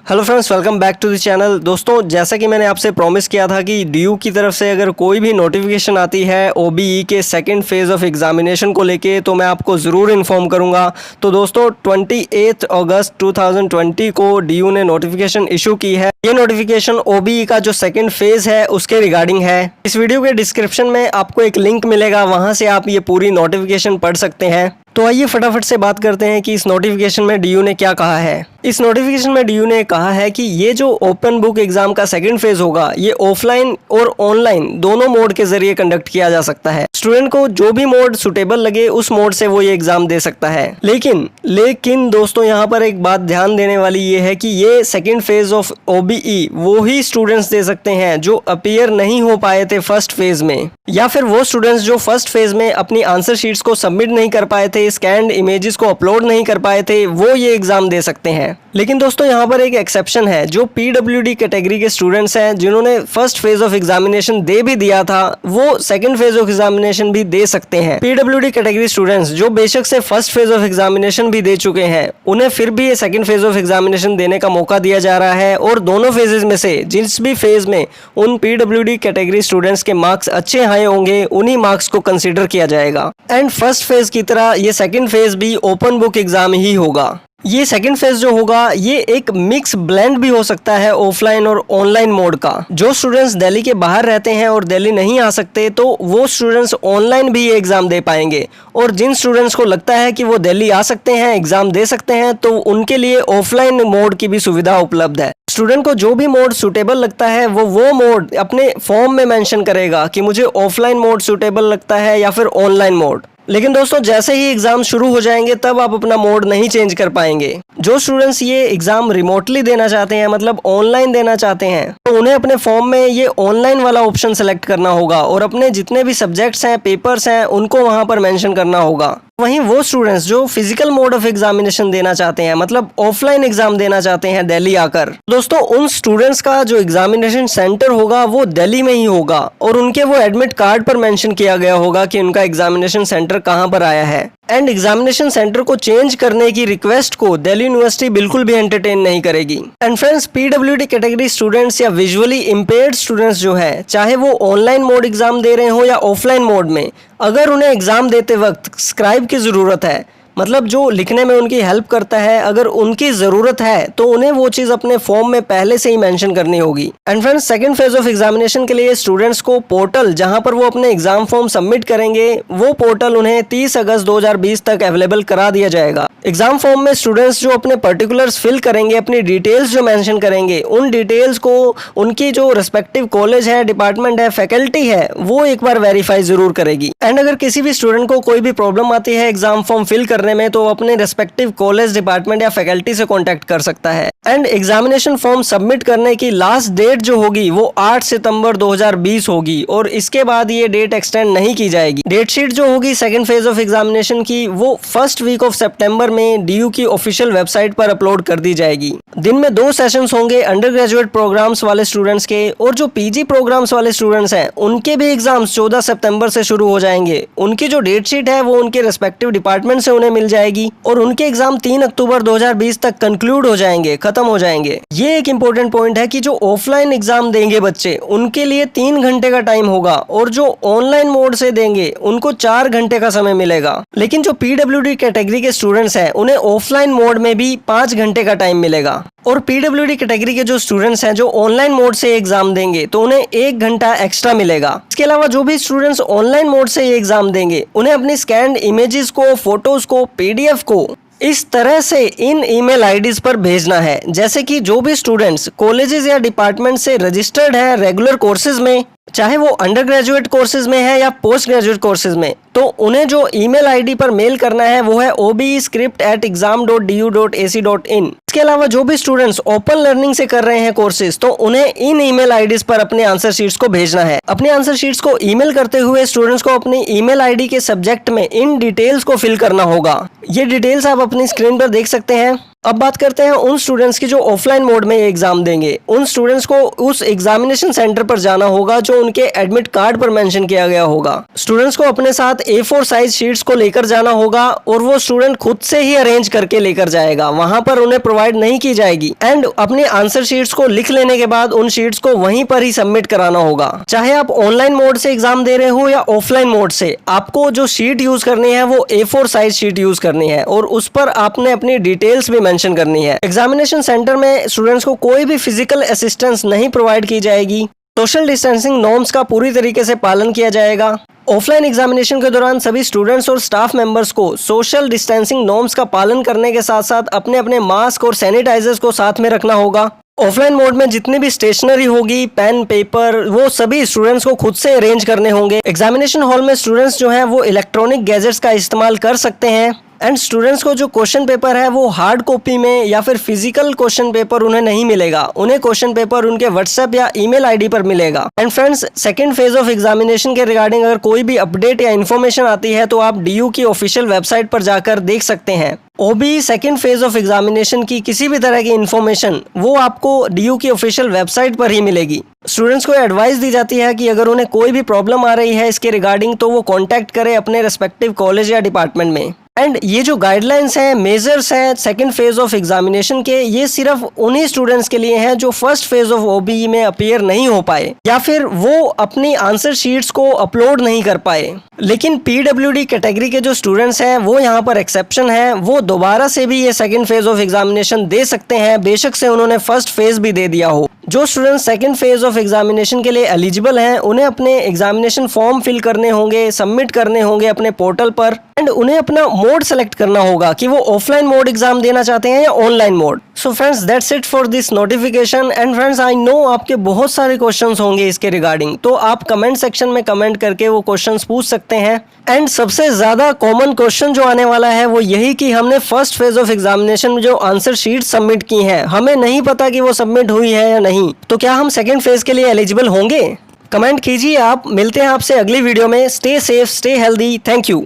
Hello friends, welcome back to the channel. दोस्तों, जैसा कि मैंने आपसे प्रॉमिस किया था कि डीयू की तरफ से अगर कोई भी नोटिफिकेशन आती है ओबीई के सेकंड फेज़ ऑफ एग्जामिनेशन को लेके तो मैं आपको ज़रूर इन्फॉर्म करूंगा। तो दोस्तों 28 अगस्त 2020 को डीयू ने नोटिफिकेशन इशू की है। ये नोटिफिकेशन ओबीई का जो सेकंड फेज़ है उसके रिगार्डिंग है। इस वीडियो के डिस्क्रिप्शन में आपको एक लिंक मिलेगा, वहाँ से आप ये पूरी नोटिफिकेशन पढ़ सकते हैं। तो आइए फटाफट से बात करते हैं कि इस नोटिफिकेशन में डीयू ने क्या कहा है। इस नोटिफिकेशन में डीयू ने कहा है कि ये जो ओपन बुक एग्जाम का सेकंड फेज होगा ये ऑफलाइन और ऑनलाइन दोनों मोड के जरिए कंडक्ट किया जा सकता है। स्टूडेंट को जो भी मोड सुटेबल लगे उस मोड से वो ये एग्जाम दे सकता है। लेकिन दोस्तों यहाँ पर एक बात ध्यान देने वाली ये है कि ये सेकंड फेज ऑफ ओबीई वो ही स्टूडेंट्स दे सकते हैं जो अपीयर नहीं हो पाए थे फर्स्ट फेज में, या फिर वो स्टूडेंट्स जो फर्स्ट फेज में अपनी आंसर शीट्स को सबमिट नहीं कर पाए थे, स्कैन्ड इमेजेस को अपलोड नहीं कर पाए थे, वो ये एग्जाम दे सकते हैं। लेकिन दोस्तों यहाँ पर एक एक्सेप्शन है। जो पीडब्ल्यूडी कैटेगरी के स्टूडेंट्स हैं जिन्होंने फर्स्ट फेज ऑफ एग्जामिनेशन दे भी दिया था वो सेकंड फेज ऑफ एग्जामिनेशन भी दे सकते हैं। पीडब्ल्यूडी कैटेगरी स्टूडेंट्स जो बेशक से फर्स्ट फेज ऑफ एग्जामिनेशन भी दे चुके हैं उन्हें फिर भी ये सेकंड फेज ऑफ एग्जामिनेशन देने का मौका दिया जा रहा है, और दोनों फेजेस में से जिस भी फेज में उन पीडब्ल्यूडी कैटेगरी स्टूडेंट्स के मार्क्स अच्छे आए होंगे उन्हीं मार्क्स को कंसीडर किया जाएगा। एंड फर्स्ट फेज की तरह ये सेकंड फेज भी ओपन बुक एग्जाम ही होगा। ये सेकंड फेज जो होगा ये एक मिक्स ब्लेंड भी हो सकता है ऑफलाइन और ऑनलाइन मोड का। जो स्टूडेंट्स दिल्ली के बाहर रहते हैं और दिल्ली नहीं आ सकते तो वो स्टूडेंट्स ऑनलाइन भी ये एग्जाम दे पाएंगे, और जिन स्टूडेंट्स को लगता है कि वो दिल्ली आ सकते हैं, एग्जाम दे सकते हैं, तो उनके लिए ऑफलाइन मोड की भी सुविधा उपलब्ध है। स्टूडेंट को जो भी मोड सूटेबल लगता है वो मोड अपने फॉर्म में मेंशन करेगा कि मुझे ऑफलाइन मोड सूटेबल लगता है या फिर ऑनलाइन मोड। लेकिन दोस्तों जैसे ही एग्जाम शुरू हो जाएंगे तब आप अपना मोड नहीं चेंज कर पाएंगे। जो स्टूडेंट्स ये एग्जाम रिमोटली देना चाहते हैं, मतलब ऑनलाइन देना चाहते हैं, तो उन्हें अपने फॉर्म में ये ऑनलाइन वाला ऑप्शन सेलेक्ट करना होगा और अपने जितने भी सब्जेक्ट्स हैं, पेपर्स हैं, उनको वहां पर मेंशन करना होगा। वहीं वो स्टूडेंट्स जो फिजिकल मोड ऑफ एग्जामिनेशन देना चाहते हैं, मतलब ऑफलाइन एग्जाम देना चाहते हैं दिल्ली आकर, दोस्तों उन स्टूडेंट्स का जो एग्जामिनेशन सेंटर होगा वो दिल्ली में ही होगा, और उनके वो एडमिट कार्ड पर मेंशन किया गया होगा कि उनका एग्जामिनेशन सेंटर कहां पर आया है। एंड एग्जामिनेशन सेंटर को चेंज करने की रिक्वेस्ट को दिल्ली यूनिवर्सिटी बिल्कुल भी एंटरटेन नहीं करेगी। And friends, PWD category students या विजुअली इम्पेयर्ड स्टूडेंट्स जो है, चाहे वो ऑनलाइन मोड एग्जाम दे रहे हो या ऑफलाइन मोड में, अगर उन्हें एग्जाम देते वक्त स्क्राइब की ज़रूरत है, मतलब जो लिखने में उनकी हेल्प करता है, अगर उनकी ज़रूरत है तो उन्हें वो चीज़ अपने फॉर्म में पहले से ही मेंशन करनी होगी। And friends, second phase of examination के लिए स्टूडेंट्स को पोर्टल जहां पर वो अपने एग्जाम फॉर्म सबमिट करेंगे वो पोर्टल उन्हें 30 अगस्त 2020 तक अवेलेबल करा दिया जाएगा। एग्जाम फॉर्म में स्टूडेंट्स जो अपने पर्टिकुलर्स फिल करेंगे, अपनी डिटेल्स जो मेंशन करेंगे, उन डिटेल्स को उनकी जो रिस्पेक्टिव कॉलेज है, डिपार्टमेंट है, फैकल्टी है, वो एक बार वेरीफाई जरूर करेगी। एंड अगर किसी भी स्टूडेंट को कोई भी प्रॉब्लम आती है एग्जाम फॉर्म फिल करने में तो अपने रेस्पेक्टिव कॉलेज, डिपार्टमेंट या फैकल्टी से कांटेक्ट कर सकता है। एंड एग्जामिनेशन फॉर्म सबमिट करने की लास्ट डेट जो होगी वो 8 सितंबर 2020 होगी, और इसके बाद ये डेट एक्सटेंड नहीं की जाएगी। डेट शीट जो होगी सेकंड फेज ऑफ एग्जामिनेशन की वो फर्स्ट वीक ऑफ सितंबर में डीयू की ऑफिशियल वेबसाइट पर अपलोड कर दी जाएगी। दिन में 2 सेशंस होंगे अंडर ग्रेजुएट प्रोग्राम्स वाले स्टूडेंट्स के, और जो पीजी प्रोग्राम्स वाले स्टूडेंट्स हैं उनके भी एग्जाम्स 14 सितंबर से शुरू हो जाएंगे। उनकी जो डेट शीट है वो उनके रेस्पेक्टिव डिपार्टमेंट से उन्हें मिल जाएगी, और उनके एग्जाम 3 अक्टूबर 2020 तक कंक्लूड हो जाएंगे, खत्म हो जाएंगे। ये एक इंपॉर्टेंट पॉइंट है कि जो ऑफलाइन एग्जाम देंगे बच्चे उनके लिए 3 घंटे का टाइम होगा, और जो ऑनलाइन मोड से देंगे उनको 4 घंटे का समय मिलेगा। लेकिन जो पीडब्ल्यूडी कैटेगरी के स्टूडेंट्स हैं उन्हें ऑफलाइन मोड में भी 5 घंटे का टाइम मिलेगा, और पीडब्ल्यूडी कैटेगरी के जो स्टूडेंट्स हैं जो ऑनलाइन मोड से एग्जाम देंगे तो उन्हें 1 घंटा एक्स्ट्रा मिलेगा। इसके अलावा जो भी स्टूडेंट्स ऑनलाइन मोड से एग्जाम देंगे उन्हें अपनी स्कैन्ड इमेजेस को, फोटोज को, पीडीएफ को इस तरह से इन ईमेल आईडीज पर भेजना है जैसे कि जो भी स्टूडेंट्स कॉलेजेस या डिपार्टमेंट से रजिस्टर्ड है रेगुलर कोर्सेज में, चाहे वो अंडर ग्रेजुएट कोर्सेज में है या पोस्ट ग्रेजुएट कोर्सेज में, तो उन्हें जो ईमेल आईडी पर मेल करना है वो है obescript@exam.du.ac.in। इसके अलावा जो भी स्टूडेंट्स ओपन लर्निंग से कर रहे हैं कोर्सेज तो उन्हें इन ईमेल आईडीज पर अपने आंसर शीट्स को भेजना है। अपने आंसर शीट्स को ईमेल करते हुए स्टूडेंट्स को अपनी ईमेल आईडी के सब्जेक्ट में इन डिटेल्स को फिल करना होगा। ये डिटेल्स आप अपनी स्क्रीन पर देख सकते हैं। अब बात करते हैं उन स्टूडेंट्स की जो ऑफलाइन मोड में एग्जाम देंगे। उन स्टूडेंट्स को उस एग्जामिनेशन सेंटर पर जाना होगा जो उनके एडमिट कार्ड पर मेंशन किया गया होगा। स्टूडेंट्स को अपने साथ A4 साइज शीट्स को लेकर जाना होगा और वो स्टूडेंट खुद से ही अरेंज करके लेकर जाएगा, वहां पर उन्हें प्रोवाइड नहीं की जाएगी। एंड अपने आंसर शीट्स को लिख लेने के बाद उन शीट्स को वहीं पर ही सबमिट कराना होगा। चाहे आप ऑनलाइन मोड से एग्जाम दे रहे हो या ऑफलाइन मोड से, आपको जो शीट यूज करनी है वो A4 साइज शीट यूज करनी है और उस पर आपने अपनी डिटेल्स भी मेंशन करनी है। एग्जामिनेशन सेंटर में स्टूडेंट्स को कोई भी फिजिकल असिस्टेंस नहीं प्रोवाइड की जाएगी। सोशल डिस्टेंसिंग नॉर्म्स का पूरी तरीके से पालन किया जाएगा। ऑफलाइन एग्जामिनेशन के दौरान सभी स्टूडेंट्स और स्टाफ मेंबर्स को सोशल डिस्टेंसिंग नॉर्म्स का पालन करने के साथ साथ अपने अपने मास्क और सैनिटाइजर्स को साथ में रखना होगा। ऑफलाइन मोड में जितनी भी स्टेशनरी होगी, पेन, पेपर, वो सभी स्टूडेंट्स को खुद से अरेंज करने होंगे। एग्जामिनेशन हॉल में स्टूडेंट्स जो हैं वो इलेक्ट्रॉनिक गैजेट्स का इस्तेमाल कर सकते हैं। एंड स्टूडेंट्स को जो क्वेश्चन पेपर है वो हार्ड कॉपी में या फिर फिजिकल क्वेश्चन पेपर उन्हें नहीं मिलेगा। उन्हें क्वेश्चन पेपर उनके व्हाट्सएप या ईमेल आईडी पर मिलेगा। And friends, second phase of examination के रिगार्डिंग अगर कोई भी अपडेट या इन्फॉर्मेशन आती है तो आप DU की ऑफिशियल वेबसाइट पर जाकर देख सकते हैं। OBE second phase of examination की किसी भी तरह की इन्फॉर्मेशन वो आपको DU की ऑफिशियल वेबसाइट पर ही मिलेगी। स्टूडेंट्स को एडवाइस दी जाती है कि अगर उन्हें कोई भी प्रॉब्लम आ रही है इसके रिगार्डिंग तो वो कॉन्टैक्ट करें अपने रेस्पेक्टिव कॉलेज या डिपार्टमेंट में। एंड ये जो गाइडलाइंस हैं, मेजर्स हैं सेकंड फेज ऑफ एग्जामिनेशन के, ये सिर्फ उन्हीं स्टूडेंट्स के लिए हैं जो फर्स्ट फेज ऑफ OBE में अपीयर नहीं हो पाए या फिर वो अपनी आंसर शीट्स को अपलोड नहीं कर पाए। लेकिन PWD कैटेगरी के जो स्टूडेंट्स हैं वो यहाँ पर एक्सेप्शन है, वो दोबारा से भी ये सेकंड फेज ऑफ एग्जामिनेशन दे सकते हैं, बेशक से उन्होंने फर्स्ट फेज भी दे दिया हो। जो student second phase of examination के लिए एलिजिबल हैं उन्हें अपने एग्जामिनेशन फॉर्म फिल करने होंगे, सबमिट करने होंगे अपने पोर्टल पर। एंड उन्हें अपना मोड सेलेक्ट करना होगा कि वो ऑफलाइन मोड एग्जाम देना चाहते हैं या online mode. So friends, that's it for this notification. And friends, I know आपके बहुत सारे क्वेश्चंस होंगे इसके रिगार्डिंग, तो आप कमेंट सेक्शन में कमेंट करके वो क्वेश्चंस पूछ सकते हैं। एंड सबसे ज्यादा कॉमन क्वेश्चन जो आने वाला है वो यही कि हमने फर्स्ट फेज ऑफ एग्जामिनेशन में जो आंसर शीट सबमिट की हैं, हमें नहीं पता कि वो सबमिट हुई है या नहीं, तो क्या हम सेकेंड फेज के लिए एलिजिबल होंगे? कमेंट कीजिए आप। मिलते हैं आपसे अगली वीडियो में। Stay safe, stay healthy. Thank you.